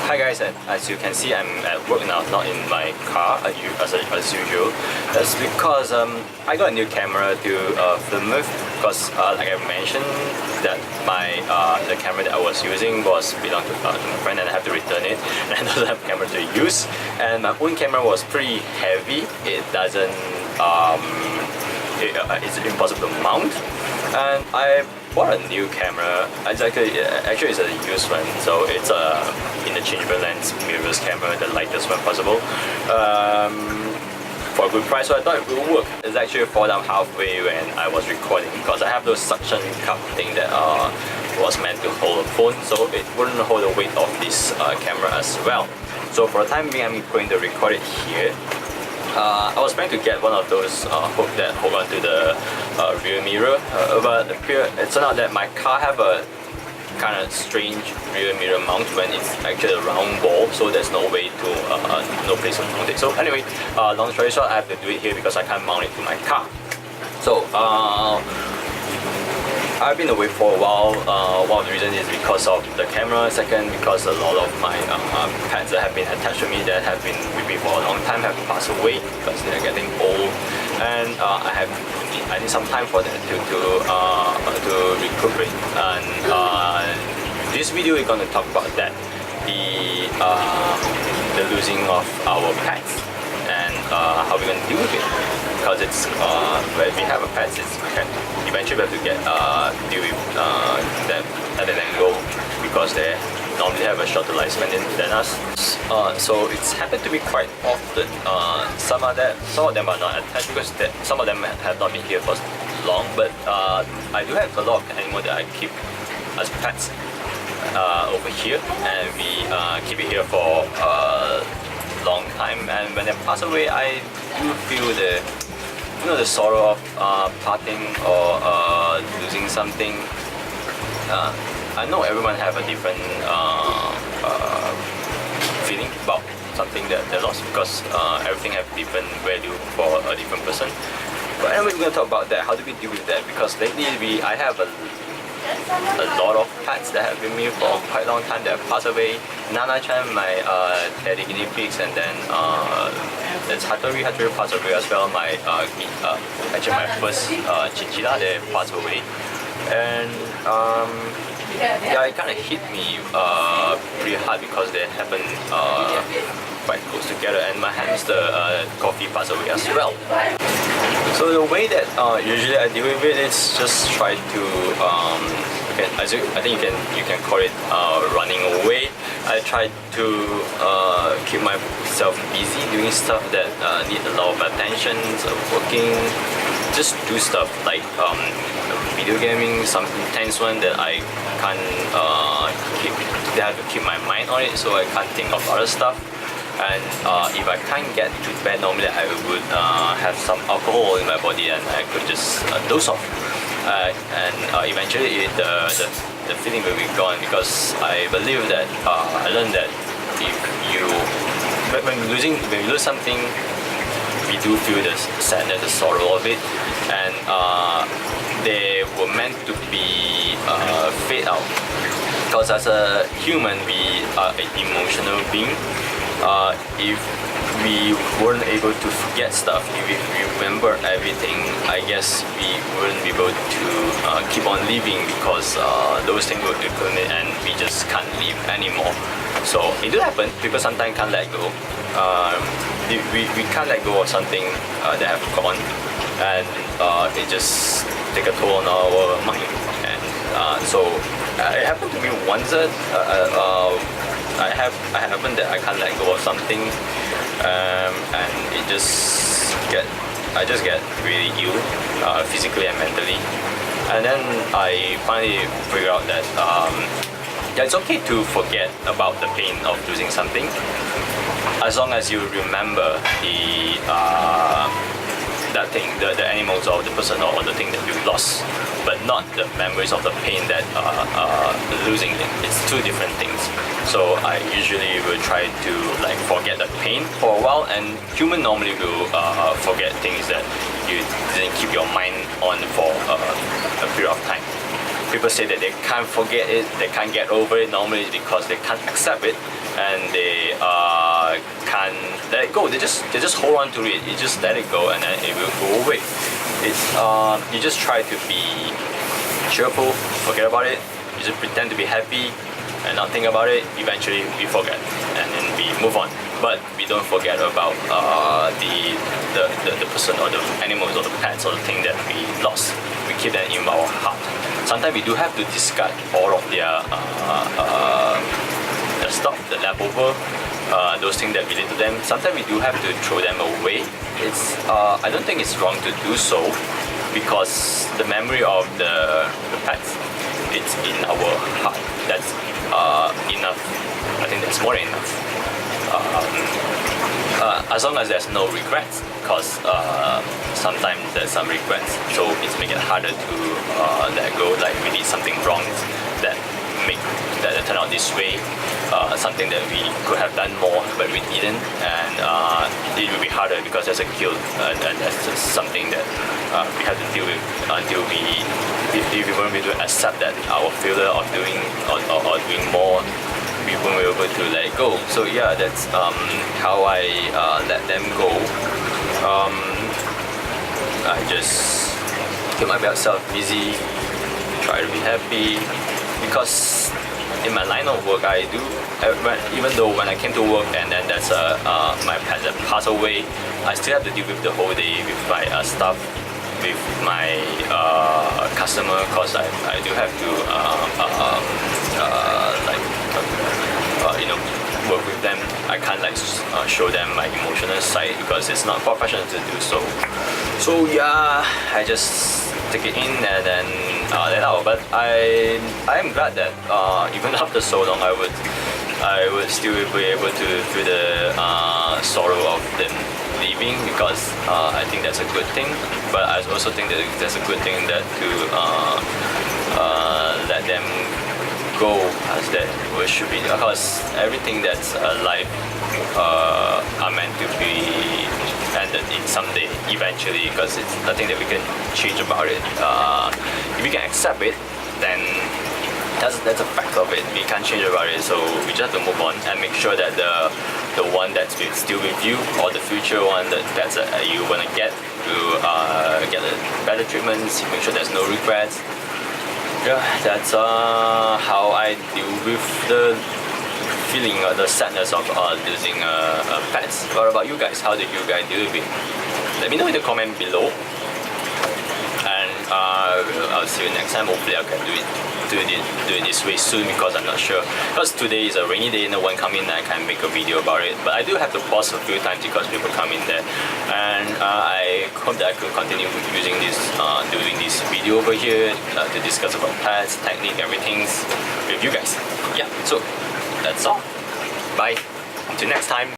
Hi guys, and as you can see, I'm at work now, not in my car as usual. That's because I got a new camera to film with, because like I mentioned that the camera that I was using belonged to my friend, and I have to return it, and I don't have a camera to use. And my own camera was pretty heavy. It doesn't it's impossible to mount, and I bought a new camera. Actually it's a used one, so it's a interchangeable lens mirrorless camera, the lightest one possible, for a good price. So I thought it would work. It's actually fall down halfway when I was recording, because I have those suction cup thing that was meant to hold a phone, so it wouldn't hold the weight of this camera as well. So for the time being, I'm going to record it here. I was planning to get one of those hook that hold onto the rear mirror, but it turned out that my car have a kind of strange rear mirror mount when it's actually a round ball, so there's no way to, no place to mount it. So anyway, long story short, I have to do it here because I can't mount it to my car. So I've been away for a while. One of the reasons is because of the camera. Second, because a lot of my pets that have been attached to me, that have been with me for a long time, have passed away because they're getting old, and I need some time for them to recuperate. And this video is going to talk about that, the losing of our pets, and how we're going to deal with it. Because it's when we have a pet, eventually we have to deal with them at an angle, because they normally have a shorter lifespan than us. So it's happened to me quite often. Some of them are not attached, because some of them have not been here for long. But I do have a lot of animals that I keep as pets over here, and we keep it here for a long time. And when they pass away, I do feel the sorrow of parting or losing something. I know everyone have a different feeling about something that they lost, because everything have different value for a different person. But anyway, we're going to talk about that. How do we deal with that? Because lately I have a lot of pets that have been with me for quite a long time that have passed away. Nana-chan, my teddy guinea pigs, and then there's Hattori passed away as well. Actually my first chinchilla that passed away, and yeah, it kind of hit me pretty hard because they happened quite close together. And my hamster Coffee passed away as well. So the way that usually I deal with it is just try to I think you can call it running away. I try to keep myself busy doing stuff that need a lot of attention, working, just do stuff like video gaming, some intense one that I can't I have to keep my mind on it, so I can't think of other stuff. And if I can't get to bed, normally I would have some alcohol in my body, and I could just doze off. And eventually the feeling will be gone, because I believe that I learned that when you lose something, we do feel the sadness, the sorrow of it, and they were meant to be fade out. Because as a human, we are an emotional being. If we weren't able to forget stuff, if we remember everything, I guess we wouldn't be able to keep on living, because those things will accumulate and we just can't live anymore. So it do happen. People sometimes can't let go. We can't let go of something that have gone, and it just take a toll on our mind. And so it happened to me once. I happened that I can't let go of something, and I just get really ill, physically and mentally. And then I finally figured out that yeah, it's okay to forget about the pain of losing something, as long as you remember that thing, the animals or the person or the thing that you lost, but not the memories of the pain that losing it. It's two different things. So I usually will try to forget the pain for a while, and human normally will forget things that you didn't keep your mind on for a period of time. people say that they can't forget it, they can't get over it. Normally it's because they can't accept it, and they can't let it go. They just hold on to it. You just let it go, and then it will go away. It's you just try to be cheerful, forget about it. You just pretend to be happy and not think about it. Eventually we forget, and then we move on. But we don't forget about the person or the animals or the pets or the thing that we lost. We keep that in our heart. Sometimes we do have to discard all of their stuff, the leftover, those things that relate to them. Sometimes we do have to throw them away. It's I don't think it's wrong to do so, because the memory of the pets, it's in our heart. That's enough. I think that's more than enough. As long as there's no regrets, because sometimes there's some regrets, so it's make it harder to let go. Like we did something wrong that turned out this way, something that we could have done more but we didn't, and it will be harder because there's a guilt, and that's just something that we have to deal with until if we won't be able to accept that our failure of doing or doing more, we won't be able to let it go. So yeah, that's how I let them go. I just keep myself busy, try to be happy, because in my line of work I do, even though when I came to work and then there's my pet that passed away, I still have to deal with the whole day with my staff, with my customer, because I do have to work with them. I can't show them my emotional side because it's not professional to do so. So yeah, I just take it in and then let out. But I am glad that even after so long, I would still be able to feel the sorrow of them leaving, because I think that's a good thing. But I also think that that's a good thing that to let them go as that should be, because everything that's alive are meant to be ended in someday eventually, because it's nothing that we can change about it. If we can accept it, then that's a fact of it. We can't change about it, so we just have to move on and make sure that the one that's still with you, or the future one that's you want to get a better treatments, make sure there's no regrets. Yeah, that's how I deal with the feeling or the sadness of losing pets. What about you guys? How did you guys deal with it? Let me know in the comment below. And I'll see you next time. Hopefully I can do it this way soon, because I'm not sure. Because today is a rainy day, no one come in, I can make a video about it. But I do have to pause a few times because people come in there. And I hope that I could continue using this, doing this video over here to discuss about pets, technique, everything with you guys. Yeah, so that's all. Bye. Until next time.